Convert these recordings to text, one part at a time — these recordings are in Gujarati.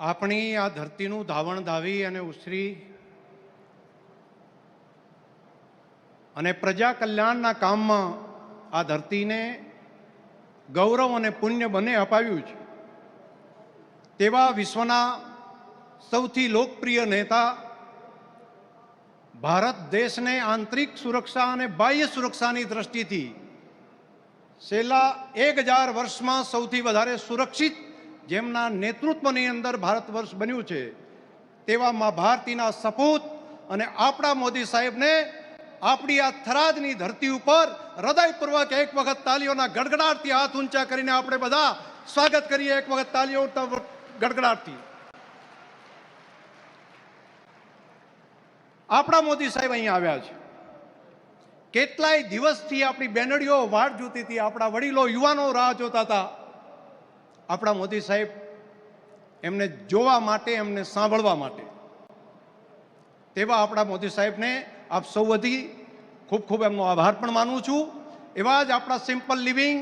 આપણી આ ધરતીનું ધાવણ ધાવી અને ઉછરી અને પ્રજા કલ્યાણના કામમાં આ ધરતીને ગૌરવ અને પુણ્ય બંને અપાવ્યું છે તેવા વિશ્વના સૌથી લોકપ્રિય નેતા, ભારત દેશને આંતરિક સુરક્ષા અને બાહ્ય સુરક્ષાની દ્રષ્ટિથી છેલ્લા 1000 વર્ષમાં સૌથી વધારે સુરક્ષિત જેમના નેતૃત્વની અંદર ભારત વર્ષ બન્યું છે તેવા મા ભારતીના સપૂત અને આપણા મોદી સાહેબને આપણી આ થરાદની ધરતી ઉપર હૃદયપૂર્વક એક વખત તાલીઓના ગડગડાટથી હાથ ઊંચા કરીને આપણે બધા સ્વાગત કરીએ. એક વખત તાલીઓ ગડગડાટથી. આપણા મોદી સાહેબ અહીંયા આવ્યા છે. કેટલાય દિવસથી આપણી બેનડીઓ વાટ જોતી હતી, આપણા વડીલો યુવાનો રાહ જોતા હતા. આપણા મોદી સાહેબ એમને જોવા માટે, એમને સાંભળવા માટે. તેવા આપણા મોદી સાહેબને આપ સૌ વતી ખૂબ ખૂબ એમનો આભાર પણ માનું છું. એવા જ આપણા સિમ્પલ લિવિંગ,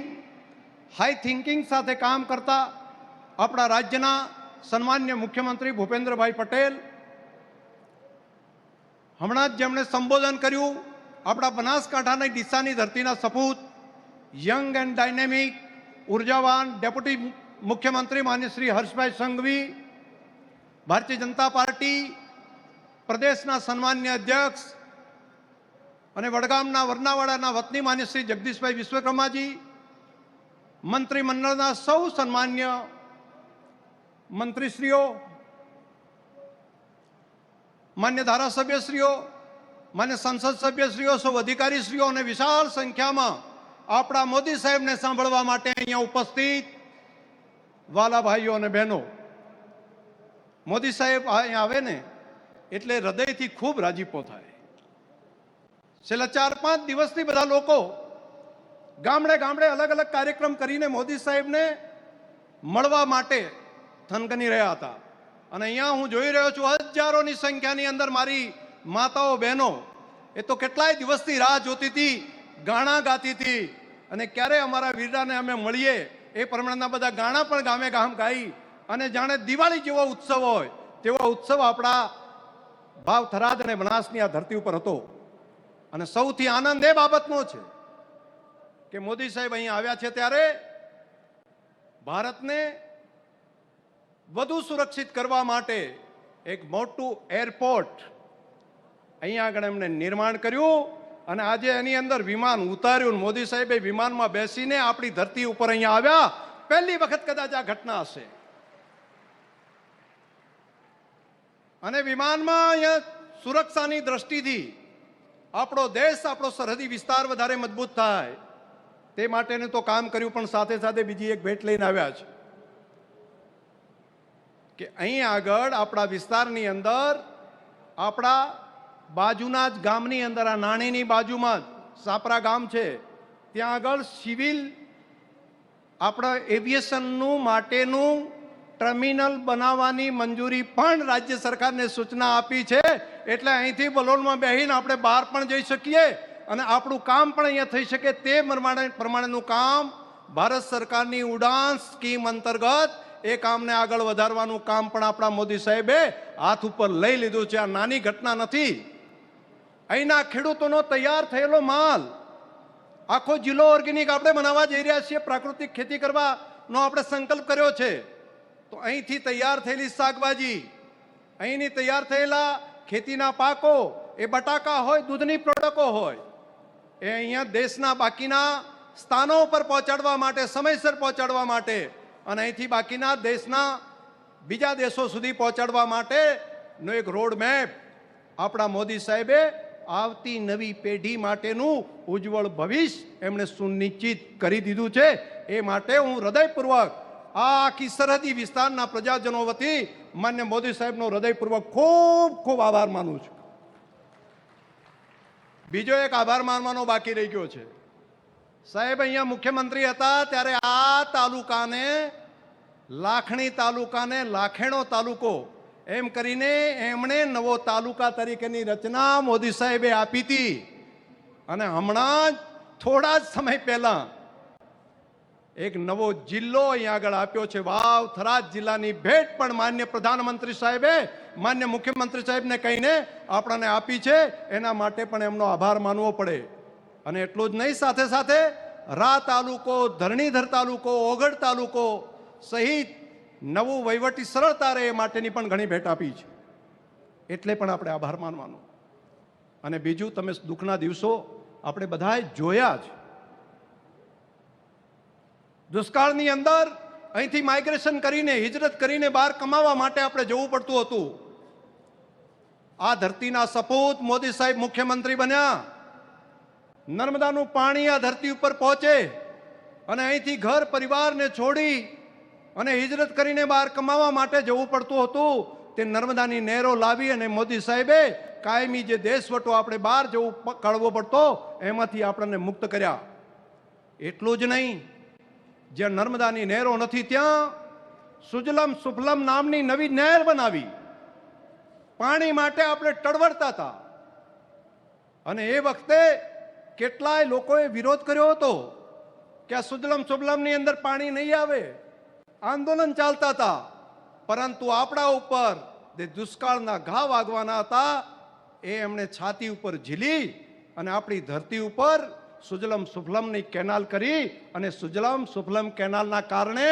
હાઈ થિંકિંગ સાથે કામ કરતા આપણા રાજ્યના સન્માન્ય મુખ્યમંત્રી ભૂપેન્દ્રભાઈ પટેલ, હમણાં જ જેમણે સંબોધન કર્યું, આપણા બનાસકાંઠાની ડીસાની ધરતીના સપૂત, યંગ એન્ડ ડાયનેમિક, ઉર્જાવાન ડેપ્યુટી મુખ્યમંત્રી માન્ય શ્રી હર્ષભાઈ સંઘવી, ભારતીય જનતા પાર્ટી પ્રદેશના સન્માન્ય અધ્યક્ષ અને વડગામના વરનાવાડાના વતની માન્ય શ્રી જગદીશભાઈ વિશ્વકર્માજી, મંત્રીમંડળના સૌ સન્માન્ય મંત્રીશ્રીઓ, માન્ય ધારાસભ્યશ્રીઓ, માન્ય સંસદ સભ્યશ્રીઓ, સૌ અધિકારીશ્રીઓ અને વિશાળ સંખ્યામાં આપણા મોદી સાહેબને સાંભળવા માટે અહીંયા ઉપસ્થિત વાલા ભાઈઓ અને બહેનો. મોદી સાહેબ અહીંયા આવે ને એટલે હૃદયથી ખૂબ રાજીપો થાય. છેલ્લા 4-5 દિવસથી બધા લોકો ગામડે ગામડે અલગ અલગ કાર્યક્રમ કરીને મોદી સાહેબને મળવા માટે થનગની રહ્યા હતા. અને અહીંયા હું જોઈ રહ્યો છું હજારોની સંખ્યાની અંદર મારી માતાઓ બહેનો એ તો કેટલાય દિવસથી રાહ જોતી હતી, ગાણા ગાતી હતી અને ક્યારે અમારા વીરાને અમે મળીએ એ પ્રમાણેના બધા ગાણા પણ ગામે ગામ ગાઈ અને જાણે દિવાળી જેવો ઉત્સવ હોય તેવો ઉત્સવ આપણા ભાવ થરાદ અને બનાસની આ ધરતી ઉપર હતો. અને સૌથી આનંદ એ બાબતનો છે કે મોદી સાહેબ અહીંયા આવ્યા છે ત્યારે ભારતને વધુ સુરક્ષિત કરવા માટે એક મોટું એરપોર્ટ અહીંયા આગળ એમને નિર્માણ કર્યું અને આજે એની અંદર વિમાન ઉતાર્યું. મોદી સાહેબે વિમાનમાં બેસીને આપણી ધરતી ઉપર અહીંયા આવ્યા. પહેલી વખત કદાચ આ ઘટના હશે. અને વિમાનમાં અહીંયા સુરક્ષાની દ્રષ્ટિથી આપણો દેશ, આપણો સરહદી વિસ્તાર વધારે મજબૂત થાય તે માટેનું તો કામ કર્યું, પણ સાથે સાથે બીજી એક ભેટ લઈને આવ્યા છે કે અહીં આગળ આપણા વિસ્તારની અંદર, આપણા બાજુના જ ગામની અંદર, આ નાણીની બાજુમાં જ સાપરા ગામ છે, ત્યાં આગળ સિવિલ આપણા એવિએશનનું માટેનું ટર્મિનલ બનાવવાની મંજૂરી પણ રાજ્ય સરકારને સૂચના આપી છે. એટલે અહીંથી બલોરમાં બેસીને આપણે બહાર પણ જઈ શકીએ અને આપણું કામ પણ અહીંયા થઈ શકે તે પ્રમાણેનું કામ ભારત સરકારની ઉડાન સ્કીમ અંતર્ગત એ કામને આગળ વધારવાનું કામ પણ આપણા મોદી સાહેબે હાથ ઉપર લઈ લીધું છે. આ નાની ઘટના નથી. અહીંના ખેડૂતોનો તૈયાર થયેલો માલ, આખો જિલ્લો ઓર્ગેનિક આપણે બનાવવા જઈ રહ્યા છીએ, પ્રાકૃતિક ખેતી કરવાનો આપણે સંકલ્પ કર્યો છે. તો અહીંથી તૈયાર થયેલી શાકભાજી, અહીંની તૈયાર થયેલા ખેતીના પાકો, એ બટાકા હોય, દૂધની પ્રોડક્ટો હોય, એ અહીંયા દેશના બાકીના સ્થાનો ઉપર પહોંચાડવા માટે, સમયસર પહોંચાડવા માટે અને અહીંથી બાકીના દેશના બીજા દેશો સુધી પહોંચાડવા માટેનો એક રોડ મેપ આપણા મોદી સાહેબે આવતી નવી પેઢી માટેનું ઉજ્જવળ ભવિષ્ય એમણે સુનિશ્ચિત કરી દીધું છે. એ માટે હું હૃદયપૂર્વક આ આખી સરહદી વિસ્તારના પ્રજાજનો વતી માન્ય મોદી સાહેબનો હૃદયપૂર્વક ખૂબ ખૂબ આભાર માનું છું. બીજો એક આભાર માનવાનો બાકી રહી ગયો છે. સાહેબ અહીંયા મુખ્યમંત્રી હતા ત્યારે આ તાલુકાને, લાખણી તાલુકાને લાખેણો તાલુકો એમ કરીને એમણે નવો તાલુકા તરીકેની રચના મોદી સાહેબે આપી હતી. અને હમણાં જ થોડા જ સમય પહેલા એક નવો જિલ્લો અહીંયા આગળ આપ્યો છે. વાવ થરાદ જિલ્લાની ભેટ પણ માન્ય પ્રધાનમંત્રી સાહેબે માન્ય મુખ્યમંત્રી સાહેબને કહીને આપણને આપી છે. એના માટે પણ એમનો આભાર માનવો પડે. અને એટલું જ નહીં, સાથે સાથે રા તાલુકો, ધરણીધર તાલુકો, ઓગળ તાલુકો સહિત નવું વહીવટી સરળતા રહે એ માટેની પણ ઘણી ભેટ આપી છે. એટલે પણ આપણે આભાર માનવાનો. અને બીજું, તમે દુઃખના દિવસો આપણે બધાએ જોયા જ. દુષ્કાળની અંદર અહીંથી માઇગ્રેશન કરીને, હિજરત કરીને બહાર કમાવા માટે આપણે જવું પડતું હતું. આ ધરતીના સપૂત મોદી સાહેબ મુખ્યમંત્રી બન્યા. નર્મદાનું પાણી આ ધરતી ઉપર પહોંચે અને અહીંથી ઘર પરિવારને છોડી અને હિજરત કરીને બહાર કમાવા માટે જવું પડતું હતું. તે નર્મદાની નહેરો લાવી અને મોદી સાહેબે કાયમી જે દેશવટો આપણે બહાર જવું કાઢવો પડતો એમાંથી આપણને મુક્ત કર્યા. એટલું જ નહીં, જ્યાં નર્મદાની નહેરો નથી ત્યાં સુજલમ સુફલમ નામની નવી નહેર બનાવી. પાણી માટે આપણે ટળવળતા હતા અને એ વખતે કેટલાય લોકોએ વિરોધ કર્યો હતો કે આ સુજલમ સુફલમની અંદર પાણી નહીં આવે. આંદોલન ચાલતા હતા. પરંતુ આપણા ઉપર જે દુષ્કાળના ઘા વાગવાના હતા એ એમણે છાતી ઉપર ઝીલી અને આપણી ધરતી ઉપર સુજલમ સુફલમની કેનાલ કરી. અને સુજલમ સુફલમ કેનાલના કારણે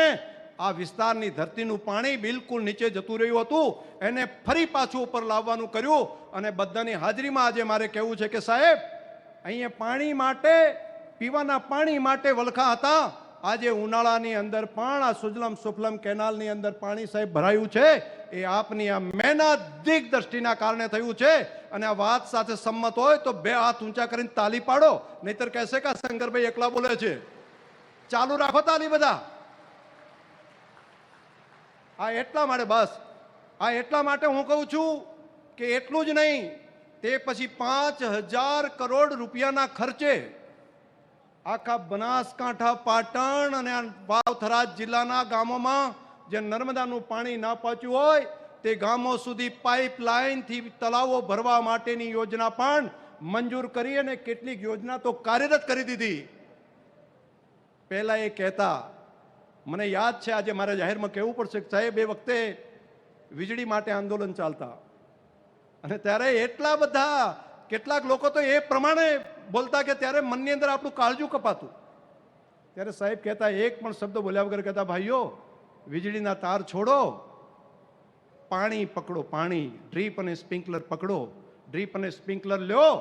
આ વિસ્તારની ધરતીનું પાણી બિલકુલ નીચે જતું રહ્યું હતું. એને ફરી પાછું ઉપર લાવવાનું કર્યું. અને બધાની હાજરીમાં આજે મારે કહેવું છે કે સાહેબ, અહીંયા પાણી માટે, પીવાના પાણી માટે વલખા હતા. આજે ઉનાળાની અંદર પણ આ સુજલમ સુફલમ કેનાલની અંદર પાણી સાહેબ ભરાયું છે. એ આપની આ મહેનત, દિગ્દ્રષ્ટિના કારણે થયું છે. અને આ વાત સાથે સંમત હોય તો બે હાથ ઊંચા કરીને તાલી પાડો, નહીતર કહેશે કે શંકરભાઈ એકલા બોલે છે. ચાલુ રાખો તાલી બધા. આ એટલા માટે, બસ આ એટલા માટે હું કહું છું કે એટલું જ નહીં, તે પછી 5,000 કરોડ રૂપિયાના ખર્ચે આખા બનાસકાંઠા, પાટણ અને વાવ થરાદ જિલ્લાના ગામોમાં જે નર્મદાનું પાણી ના પહોંચ્યું હોય તે ગામો સુધી પાઇપલાઇનથી તળાવો ભરવા માટેની યોજના પણ મંજૂર કરી અને કેટલીક યોજના તો કાર્યરત કરી દીધી. પહેલા એ કહેતા, મને યાદ છે, આજે મારે જાહેરમાં કહેવું પડશે કે સાહેબ, એ વખતે વીજળી માટે આંદોલન ચાલતા અને ત્યારે એટલા બધા, કેટલાક લોકો તો એ પ્રમાણે બોલતા કે ત્યારે મનની અંદર આપણું કાળજું કપાતું. ત્યારે સાહેબ કહેતા, એક પણ શબ્દ બોલ્યા વગર કહેતા, ભાઈઓ વીજળીના તાર છોડો, પાણી પકડો, પાણી ડ્રીપ અને સ્પ્રિંકલર પકડો, ડ્રીપ અને સ્પ્રિંકલર લ્યો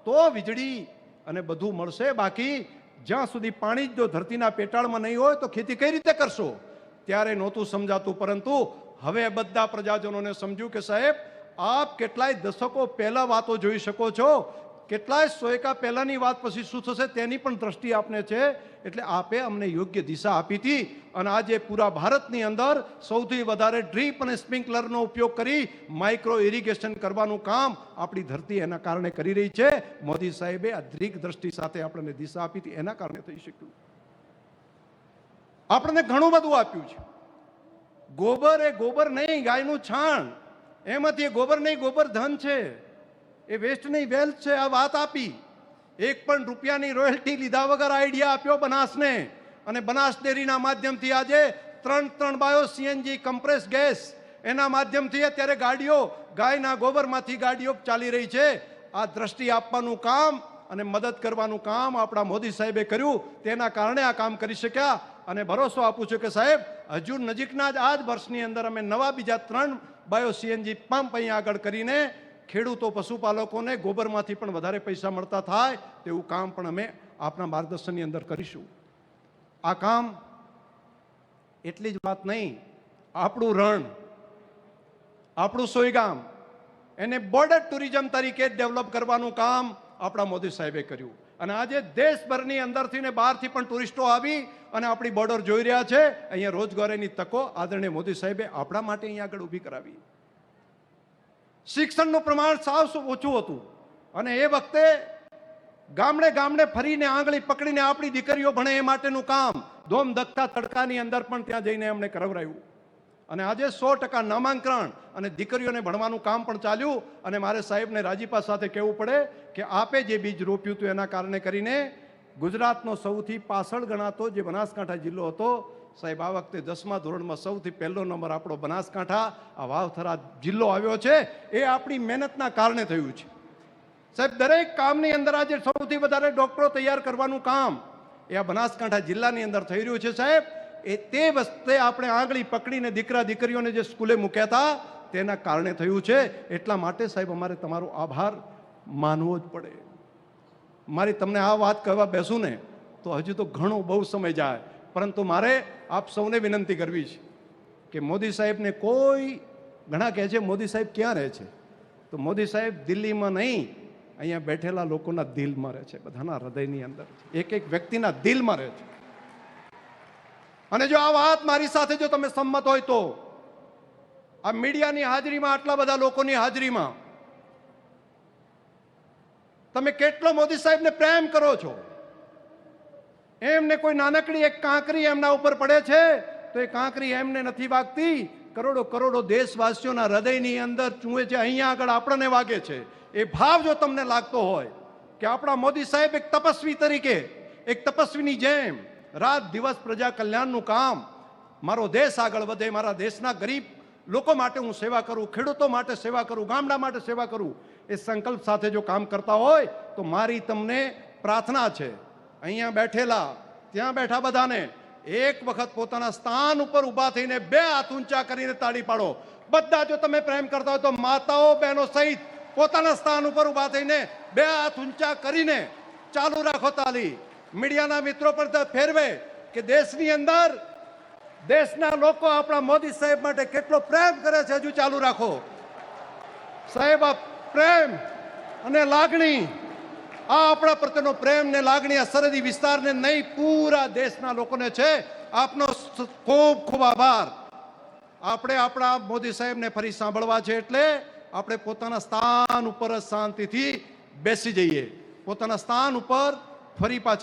તો વીજળી અને બધું મળશે. બાકી જ્યાં સુધી પાણી જો ધરતીના પેટાળમાં નહીં હોય તો ખેતી કઈ રીતે કરશો? ત્યારે નહોતું સમજાતું. પરંતુ હવે બધા પ્રજાજનોને સમજ્યું કે સાહેબ, આપ કેટલાય દશકો પહેલા વાતો જોઈ શકો છો, કેટલાય સોયકા પહેલાની વાત પછી શું થશે તેની પણ દ્રષ્ટિ આપને છે. એટલે આપે અમને યોગ્ય દિશા આપી હતી. અને આજે પૂરા ભારતની અંદર સૌથી વધારે ડ્રીપ અને સ્પ્રિંકલરનો ઉપયોગ કરી માઇક્રો ઇરિગેશન કરવાનું કામ આપણી ધરતી એના કારણે કરી રહી છે. મોદી સાહેબે આ દીર્ઘ દ્રષ્ટિ સાથે આપણને દિશા આપી હતી, એના કારણે થઈ શક્યું. આપણને ઘણું બધું આપ્યું છે. ગોબર એ ગોબર નહીં, ગાયનું છાણ, એમાંથી એ ગોબર નહીં, ગોબર ધન છે, એ વેસ્ટ નહીં વેલ્થ છે. આ વાત આપી. 1 પણ રૂપિયાની રોયલ્ટી લીધા વગર આઈડિયા આપ્યો બનાસને. અને બનાસ ડેરીના માધ્યમથી આજે 3 બાયો સીએનજી કમ્પ્રેસ ગેસ એના માધ્યમથી અત્યારે ગાડીઓ, ગાયના ગોબરમાંથી ગાડીઓ ચાલી રહી છે. આ દ્રષ્ટિ આપવાનું કામ અને મદદ કરવાનું કામ આપણા મોદી સાહેબે કર્યું. તેના કારણે આ કામ કરી શક્યા. અને ભરોસો આપું છું કે સાહેબ, હજુ નજીકના જ આ જ વર્ષની અંદર અમે નવા બીજા 3 બાયો સીએનજી પંપ અહીંયા આગળ કરીને ખેડૂતો, પશુપાલકોને ગોબરમાંથી પણ વધારે પૈસા મળતા થાય તેવું કામ પણ અમે આપણા માર્ગદર્શનની અંદર કરીશું. આ કામ એટલી જ વાત નહીં, આપણું રણ, આપણું સોયગામ, એને બોર્ડર ટુરિઝમ તરીકે ડેવલપ કરવાનું કામ આપણા મોદી સાહેબે કર્યું. અને આજે દેશભરની અંદરથી ને બહારથી પણ ટુરિસ્ટો આવી અને આપણી બોર્ડર જોઈ રહ્યા છે. અહીંયા રોજગારીની તકો આદરણીય મોદી સાહેબે આપણા માટે અહીંયા આગળ ઊભી કરાવી. શિક્ષણનું પ્રમાણ સાવ ઓછું હતું અને એ વખતે ગામડે ગામડે ફરીને આંગળી પકડીને આપણી દીકરીઓ ભણે એ માટેનું કામ ધોમ ધકતા તડકાની અંદર પણ ત્યાં જઈને એમણે કરાવરાયું. અને આજે 100% નામાંકન અને દીકરીઓને ભણવાનું કામ પણ ચાલ્યું. અને મારે સાહેબને રાજીપા સાથે કહેવું પડે કે આપે જે બીજ રોપ્યું હતું એના કારણે કરીને ગુજરાતનો સૌથી પાછળ ગણાતો જે બનાસકાંઠા જિલ્લો હતો, સાહેબ આ વખતે 10મા ધોરણમાં સૌથી પહેલો નંબર આપણો બનાસકાંઠા આ વાવથરા જિલ્લો આવ્યો છે. એ આપણી મહેનતના કારણે થયું છે. સાહેબ દરેક કામની અંદર આજે સૌથી વધારે ડોક્ટરો તૈયાર કરવાનું કામ એ આ બનાસકાંઠા જિલ્લાની અંદર થઈ રહ્યું છે. સાહેબ એ તે વખતે આપણે આંગળી પકડીને દીકરા દીકરીઓને જે સ્કૂલે મૂક્યા હતા તેના કારણે થયું છે. એટલા માટે સાહેબ અમારે તમારો આભાર માનવો જ પડે. મારી તમને આ વાત કહેવા બેસું ને તો હજુ તો ઘણો બહુ સમય જાય, પરંતુ મારે આપ સૌને વિનંતી કરવી છે કે મોદી સાહેબને કોઈ ઘણા કહે છે મોદી સાહેબ ક્યાં રહે છે, તો મોદી સાહેબ દિલ્હીમાં નહીં, અહીંયા બેઠેલા લોકોના દિલમાં રહે છે, બધાના હૃદયની અંદર છે, એક એક વ્યક્તિના દિલમાં રહે છે. અને જો આ વાત મારી સાથે જો તમે સંમત હોય તો આ મીડિયાની હાજરીમાં, આટલા બધા લોકોની હાજરીમાં તમે કેટલો મોદી સાહેબને પ્રેમ કરો છો. એમને કોઈ નાનકડી એક કાંકરી એમના ઉપર પડે છે તો એ કાંકરી એમને નથી વાગતી, કરોડો કરોડો દેશવાસીઓના હૃદયની અંદર ચૂંએ છે, અહીંયા આગળ આપણને વાગે છે. એ ભાવ જો તમને લાગતો હોય કે આપણા મોદી સાહેબ એક તપસ્વી તરીકે, એક તપસ્વીની જેમ રાત દિવસ પ્રજા કલ્યાણનું કામ, મારો દેશ આગળ વધે, મારા દેશના ગરીબ લોકો માટે હું સેવા કરું, ખેડૂતો માટે સેવા કરું, ગામડા માટે સેવા કરું, એ સંકલ્પ સાથે જો કામ કરતા હોય તો મારી તમને પ્રાર્થના છે, અહીંયા બેઠેલા ત્યાં બેઠા બધાને એક વખત પોતાના સ્થાન ઉપર ઊભા થઈને 2 હાથ ઊંચા કરીને તાળી પાડો. બધા જો તમે પ્રેમ કરતા હોય તો માતાઓ બહેનો સહિત પોતાના સ્થાન ઉપર ઊભા થઈને 2 હાથ ઊંચા કરીને ચાલુ રાખો તાળી. મીડિયાના મિત્રો પણ ફેરવે કે દેશની અંદર દેશના લોકો આપણા મોદી સાહેબ માટે કેટલો પ્રેમ કરે છે. હજુ ચાલુ રાખો સાહેબ. આ પ્રેમ અને લાગણી, આ આપણા પ્રત્યેનો પ્રેમ ને લાગણી આ સરહદી વિસ્તારને નહીં, પૂરા દેશના લોકોને છે. આપનો ખૂબ ખૂબ આભાર. આપણે આપણા મોદી સાહેબને ફરી સાંભળવા છે એટલે આપણે પોતાના સ્થાન ઉપર શાંતિથી બેસી જઈએ, પોતાના સ્થાન ઉપર ફરી પાછા